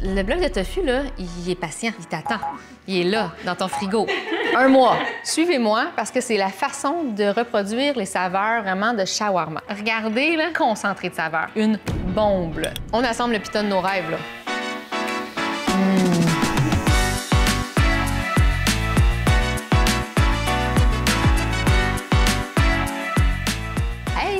Le bloc de tofu, là, il est patient, il t'attend. Il est là, dans ton frigo. 1 mois. Suivez-moi, parce que c'est la façon de reproduire les saveurs vraiment de shawarma. Regardez, là, concentré de saveurs. Une bombe, là. On assemble le pita de nos rêves, là.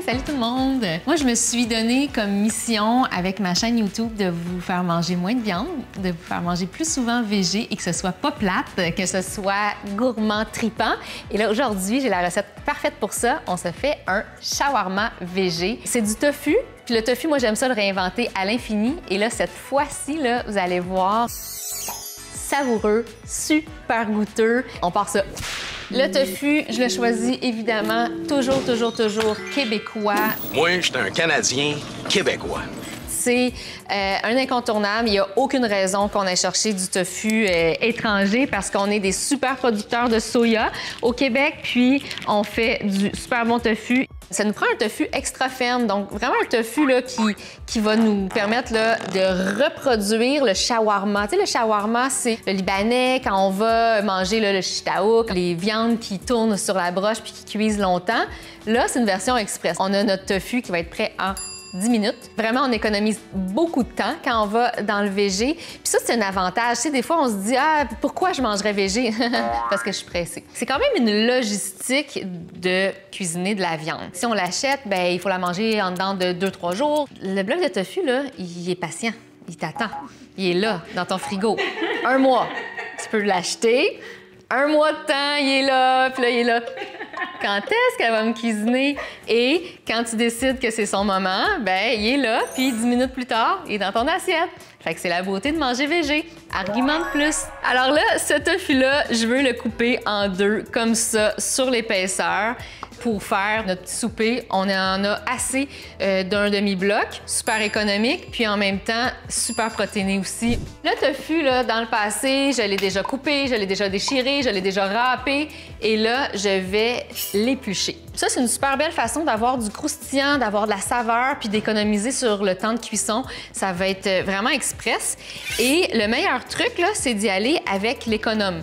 Salut tout le monde! Moi, je me suis donné comme mission avec ma chaîne YouTube de vous faire manger moins de viande, de vous faire manger plus souvent végé et que ce soit pas plate, que ce soit gourmand, tripant. Et là, aujourd'hui, j'ai la recette parfaite pour ça. On se fait un shawarma végé. C'est du tofu. Puis le tofu, moi, j'aime ça le réinventer à l'infini. Et là, cette fois-ci, là, vous allez voir, savoureux, super goûteux. On part ça. Le tofu, je le choisis évidemment toujours québécois. Moi, je suis un Canadien québécois. C'est un incontournable. Il n'y a aucune raison qu'on ait cherché du tofu étranger parce qu'on est des super producteurs de soya au Québec, puis on fait du super bon tofu. Ça nous prend un tofu extra ferme, donc vraiment un tofu là, qui va nous permettre là, de reproduire le shawarma. Tu sais, le shawarma, c'est le libanais, quand on va manger là, le shitaouk, les viandes qui tournent sur la broche puis qui cuisent longtemps. Là, c'est une version express. On a notre tofu qui va être prêt en 10 minutes. Vraiment, on économise beaucoup de temps quand on va dans le végé. Puis ça, c'est un avantage. Tu sais, des fois, on se dit « Ah, pourquoi je mangerais végé? » Parce que je suis pressée. C'est quand même une logistique de cuisiner de la viande. Si on l'achète, bien, il faut la manger en dedans de 2-3 jours. Le bloc de tofu, là, il est patient. Il t'attend. Il est là, dans ton frigo. 1 mois. Tu peux l'acheter. 1 mois de temps, il est là, puis là, il est là. Quand est-ce qu'elle va me cuisiner? Et quand tu décides que c'est son moment, ben il est là, puis 10 minutes plus tard, il est dans ton assiette. Fait que c'est la beauté de manger végé. Argument de plus. Alors là, ce tofu-là, je veux le couper en 2, comme ça, sur l'épaisseur. Pour faire notre petit souper, on en a assez d'un demi-bloc, super économique, puis en même temps, super protéiné aussi. Le tofu, là, dans le passé, je l'ai déjà coupé, je l'ai déjà déchiré, je l'ai déjà râpé, et là, je vais l'éplucher. Ça, c'est une super belle façon d'avoir du croustillant, d'avoir de la saveur, puis d'économiser sur le temps de cuisson. Ça va être vraiment express. Et le meilleur truc, là, c'est d'y aller avec l'économe.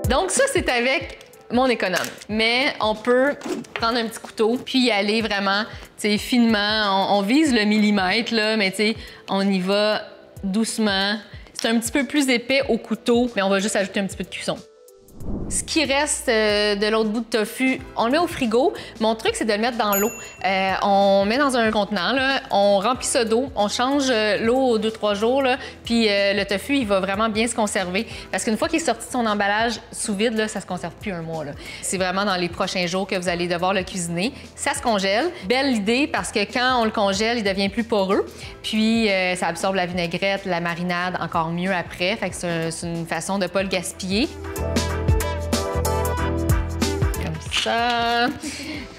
Donc ça, c'est avec mon économe. Mais on peut prendre un petit couteau puis y aller vraiment, tu sais, finement. On vise le millimètre, là, mais tu sais, on y va doucement. C'est un petit peu plus épais au couteau, mais on va juste ajouter un petit peu de cuisson. Ce qui reste de l'autre bout de tofu, on le met au frigo. Mon truc, c'est de le mettre dans l'eau. On met dans un contenant, là, on remplit ça d'eau, on change l'eau aux 2-3 jours, là, puis le tofu, il va vraiment bien se conserver. Parce qu'une fois qu'il est sorti de son emballage sous vide, là, ça se conserve plus 1 mois. C'est vraiment dans les prochains jours que vous allez devoir le cuisiner. Ça se congèle. Belle idée parce que quand on le congèle, il devient plus poreux. Puis ça absorbe la vinaigrette, la marinade encore mieux après. Fait que c'est une façon de ne pas le gaspiller. Ça,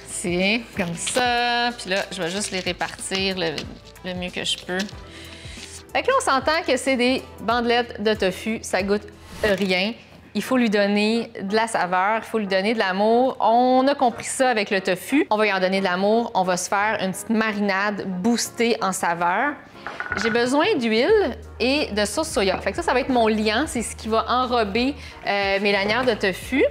c'est comme ça. Puis là, je vais juste les répartir le mieux que je peux. Fait que là, on s'entend que c'est des bandelettes de tofu. Ça goûte rien. Il faut lui donner de la saveur, il faut lui donner de l'amour. On a compris ça avec le tofu. On va lui en donner de l'amour. On va se faire une petite marinade boostée en saveur. J'ai besoin d'huile et de sauce soya. Fait que ça va être mon liant. C'est ce qui va enrober mes lanières de tofu.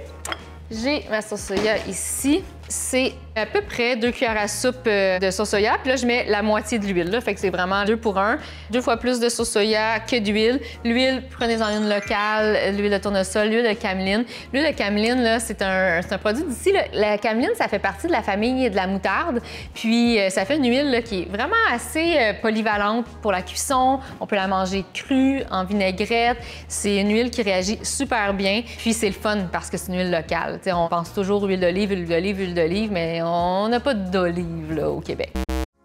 J'ai ma sauce soya ici. C'est à peu près 2 cuillères à soupe de sauce soya. Puis là, je mets la moitié de l'huile. Fait que c'est vraiment 2 pour 1. 2 fois plus de sauce soya que d'huile. L'huile, prenez-en une locale, l'huile de tournesol, l'huile de cameline. L'huile de cameline, là, c'est un produit d'ici. La cameline, ça fait partie de la famille de la moutarde. Puis ça fait une huile là, qui est vraiment assez polyvalente pour la cuisson. On peut la manger crue, en vinaigrette. C'est une huile qui réagit super bien. Puis c'est le fun parce que c'est une huile locale. T'sais, on pense toujours huile d'olive, huile d'olive, huile d'olive, mais on n'a pas d'olive là, au Québec.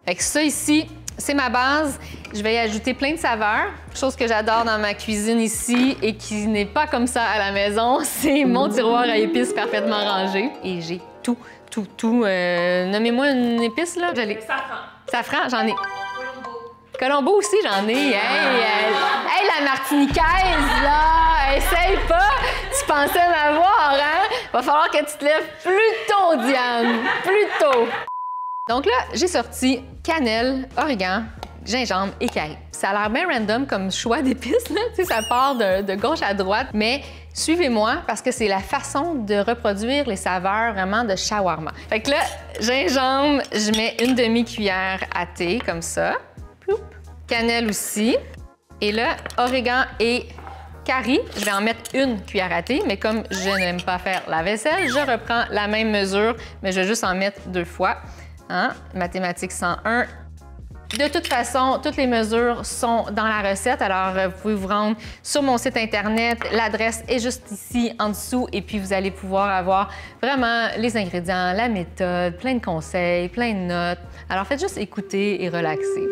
Fait que ça ici, c'est ma base. Je vais y ajouter plein de saveurs. Chose que j'adore dans ma cuisine ici et qui n'est pas comme ça à la maison, c'est mon tiroir à épices parfaitement rangé. Et j'ai tout. Nommez-moi une épice, là. Safran. Safran, j'en ai. Colombo aussi, j'en ai. Hey, la martiniquaise, là! Essaye pas! Tu pensais m'avoir, hein? Va falloir que tu te lèves plus tôt, Diane! Plus tôt! Donc là, j'ai sorti cannelle, origan, gingembre et curry. Ça a l'air bien random comme choix d'épices, là. Tu sais, ça part de gauche à droite, mais suivez-moi parce que c'est la façon de reproduire les saveurs vraiment de shawarma. Fait que là, gingembre, je mets une demi-cuillère à thé, comme ça. Ploup. Cannelle aussi. Et là, origan et curry, je vais en mettre une cuillère à thé, mais comme je n'aime pas faire la vaisselle, je reprends la même mesure, mais je vais juste en mettre 2 fois. Hein? Mathématiques 101. De toute façon, toutes les mesures sont dans la recette, alors vous pouvez vous rendre sur mon site Internet. L'adresse est juste ici, en dessous, et puis vous allez pouvoir avoir vraiment les ingrédients, la méthode, plein de conseils, plein de notes. Alors faites juste écouter et relaxer.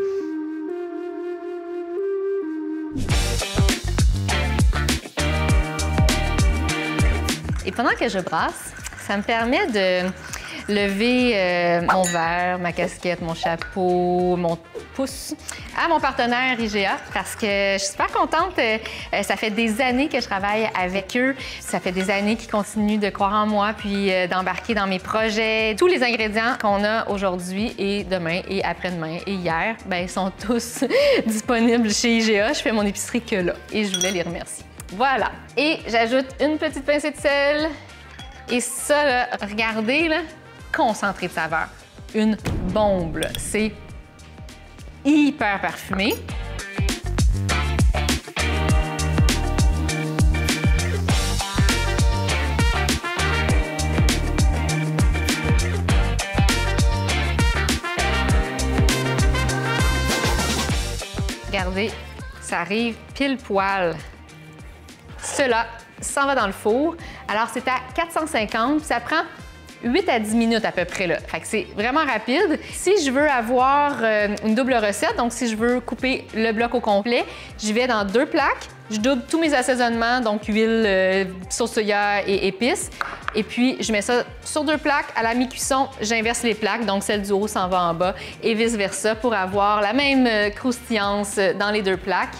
Et pendant que je brasse, ça me permet de lever mon verre, ma casquette, mon chapeau, mon pouce à mon partenaire IGA parce que je suis super contente. Ça fait des années que je travaille avec eux. Ça fait des années qu'ils continuent de croire en moi puis d'embarquer dans mes projets. Tous les ingrédients qu'on a aujourd'hui et demain et après-demain et hier, bien, sont tous disponibles chez IGA. Je fais mon épicerie que là et je voulais les remercier. Voilà. Et j'ajoute une petite pincée de sel. Et ça, là, regardez, là, concentré de saveur. Une bombe, là. C'est hyper parfumé. Regardez, ça arrive pile poil. Cela s'en va dans le four. Alors, c'est à 450, puis ça prend 8 à 10 minutes à peu près, là. Fait que c'est vraiment rapide. Si je veux avoir une double recette, donc si je veux couper le bloc au complet, j'y vais dans 2 plaques. Je double tous mes assaisonnements, donc huile, sauce soya et épices. Et puis, je mets ça sur 2 plaques. À la mi-cuisson, j'inverse les plaques, donc celle du haut s'en va en bas et vice-versa pour avoir la même croustillance dans les 2 plaques.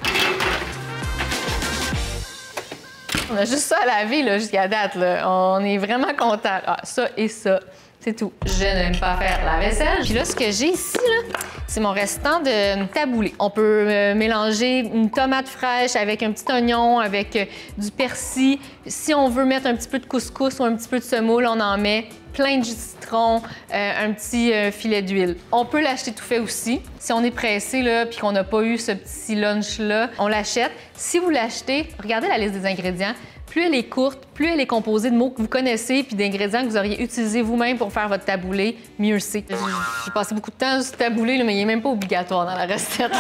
On a juste ça à laver jusqu'à date. Là. On est vraiment contents. Ah, ça et ça, c'est tout. Je n'aime pas faire la vaisselle. Puis là, ce que j'ai ici, c'est mon restant de taboulé. On peut mélanger une tomate fraîche avec un petit oignon, avec du persil. Si on veut mettre un petit peu de couscous ou un petit peu de semoule, on en met plein de jus de citron, un petit filet d'huile. On peut l'acheter tout fait aussi. Si on est pressé puis qu'on n'a pas eu ce petit lunch-là, on l'achète. Si vous l'achetez, regardez la liste des ingrédients. Plus elle est courte, plus elle est composée de mots que vous connaissez puis d'ingrédients que vous auriez utilisés vous-même pour faire votre taboulé, mieux c'est. J'ai passé beaucoup de temps sur ce taboulé, mais il n'est même pas obligatoire dans la recette.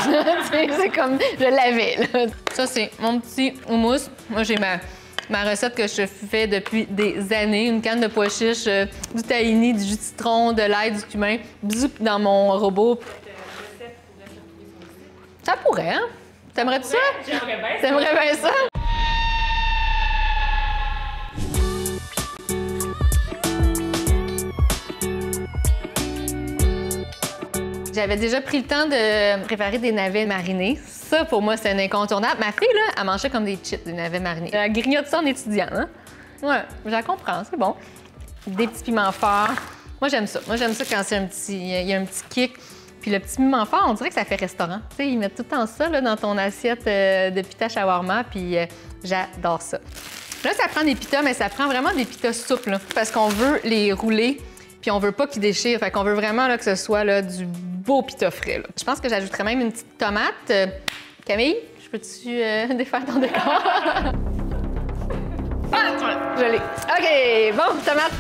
C'est comme je l'avais. Ça, c'est mon petit houmous. Moi, j'ai ma recette que je fais depuis des années. Une canne de pois chiches, du tahini, du jus de citron, de l'ail, du cumin, bisous dans mon robot. Ça pourrait, hein? T'aimerais-tu ça? J'aimerais bien ça. T'aimerais bien ça? J'avais déjà pris le temps de préparer des navets marinés. Ça, pour moi, c'est un incontournable. Ma fille, là, elle mangeait comme des chips, des navets marinés. Elle grignote ça en étudiant, hein? Ouais, je la comprends, c'est bon. Des petits piments forts. Moi, j'aime ça. Moi, j'aime ça quand c'est il y a un petit kick. Puis le petit piment fort, on dirait que ça fait restaurant. Tu sais, ils mettent tout le temps ça là, dans ton assiette de pita shawarma, puis j'adore ça. Là, ça prend des pitas, mais ça prend vraiment des pitas souples, là, parce qu'on veut les rouler, puis on veut pas qu'ils déchirent. Fait qu'on veut vraiment là, que ce soit là, du beau pita frais. Là. Je pense que j'ajouterais même une petite tomate. Camille, je peux-tu défaire ton décor? Ah, je l'ai. OK, bon, tomate.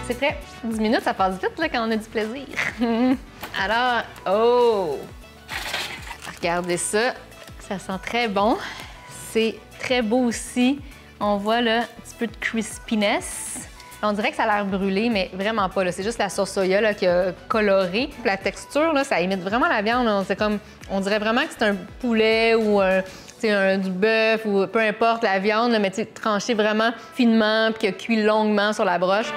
C'est prêt. 10 minutes, ça passe vite là, quand on a du plaisir. Alors, oh! Regardez ça. Ça sent très bon. C'est très beau aussi. On voit là un petit peu de crispiness. On dirait que ça a l'air brûlé, mais vraiment pas. C'est juste la sauce soya là, qui a coloré. La texture, là, ça imite vraiment la viande. C'est comme, on dirait vraiment que c'est un poulet ou du bœuf ou peu importe la viande, là, mais tranché vraiment finement puis qui a cuit longuement sur la broche.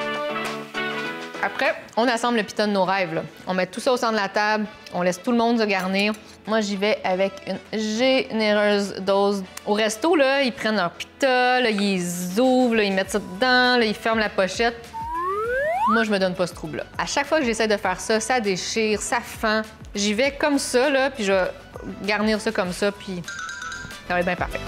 Après, on assemble le pita de nos rêves, là. On met tout ça au centre de la table, on laisse tout le monde se garnir. Moi, j'y vais avec une généreuse dose. Au resto, là, ils prennent leur pita, là, ils ouvrent, là, ils mettent ça dedans, là, ils ferment la pochette. Moi, je me donne pas ce trouble-là. À chaque fois que j'essaie de faire ça, ça déchire, ça fend. J'y vais comme ça, là, puis je vais garnir ça comme ça, puis ça va être bien parfait.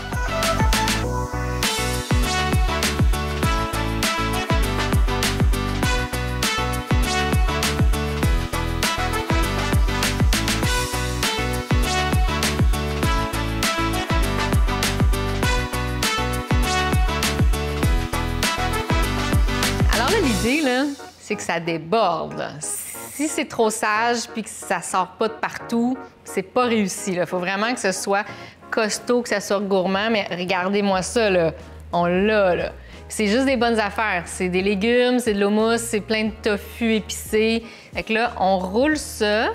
L'idée, là, c'est que ça déborde. Si c'est trop sage puis que ça sort pas de partout, c'est pas réussi. Il faut vraiment que ce soit costaud, que ça soit gourmand. Mais regardez-moi ça, là. On l'a, là. C'est juste des bonnes affaires. C'est des légumes, c'est de l'hummus, c'est plein de tofu épicé. Fait que là, on roule ça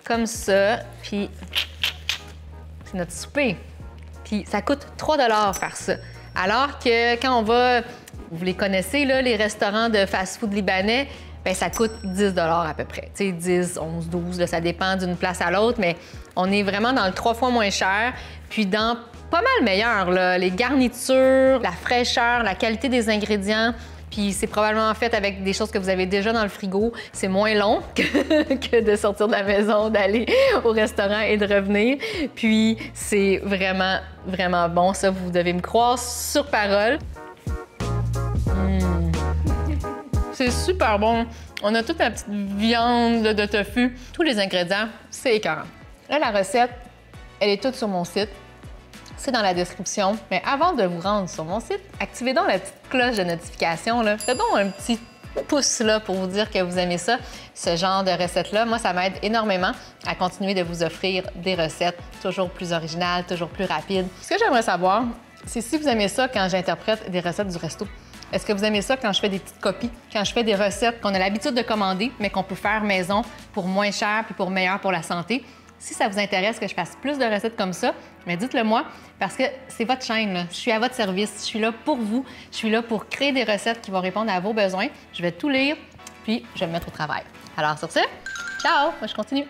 comme ça, puis c'est notre souper. Puis ça coûte 3 $ faire ça. Alors que quand on va... Vous les connaissez, là, les restaurants de fast-food libanais, bien, ça coûte 10 $ à peu près. Tu sais, 10, 11, 12, là, ça dépend d'une place à l'autre, mais on est vraiment dans le 3 fois moins cher, puis dans pas mal meilleur, là. Les garnitures, la fraîcheur, la qualité des ingrédients, puis c'est probablement fait avec des choses que vous avez déjà dans le frigo. C'est moins long que de sortir de la maison, d'aller au restaurant et de revenir. Puis c'est vraiment, vraiment bon. Ça, vous devez me croire sur parole. C'est super bon. On a toute la petite viande de tofu. Tous les ingrédients, c'est écœurant. Là, la recette, elle est toute sur mon site. C'est dans la description. Mais avant de vous rendre sur mon site, activez donc la petite cloche de notification. Faites donc un petit pouce là, pour vous dire que vous aimez ça, ce genre de recettes-là. Moi, ça m'aide énormément à continuer de vous offrir des recettes toujours plus originales, toujours plus rapides. Ce que j'aimerais savoir, c'est si vous aimez ça quand j'interprète des recettes du resto. Est-ce que vous aimez ça quand je fais des petites copies, quand je fais des recettes qu'on a l'habitude de commander, mais qu'on peut faire maison pour moins cher puis pour meilleur pour la santé? Si ça vous intéresse que je fasse plus de recettes comme ça, mais dites-le moi, parce que c'est votre chaîne, là. Je suis à votre service, je suis là pour vous, je suis là pour créer des recettes qui vont répondre à vos besoins. Je vais tout lire, puis je vais me mettre au travail. Alors sur ce, ciao! Moi, je continue.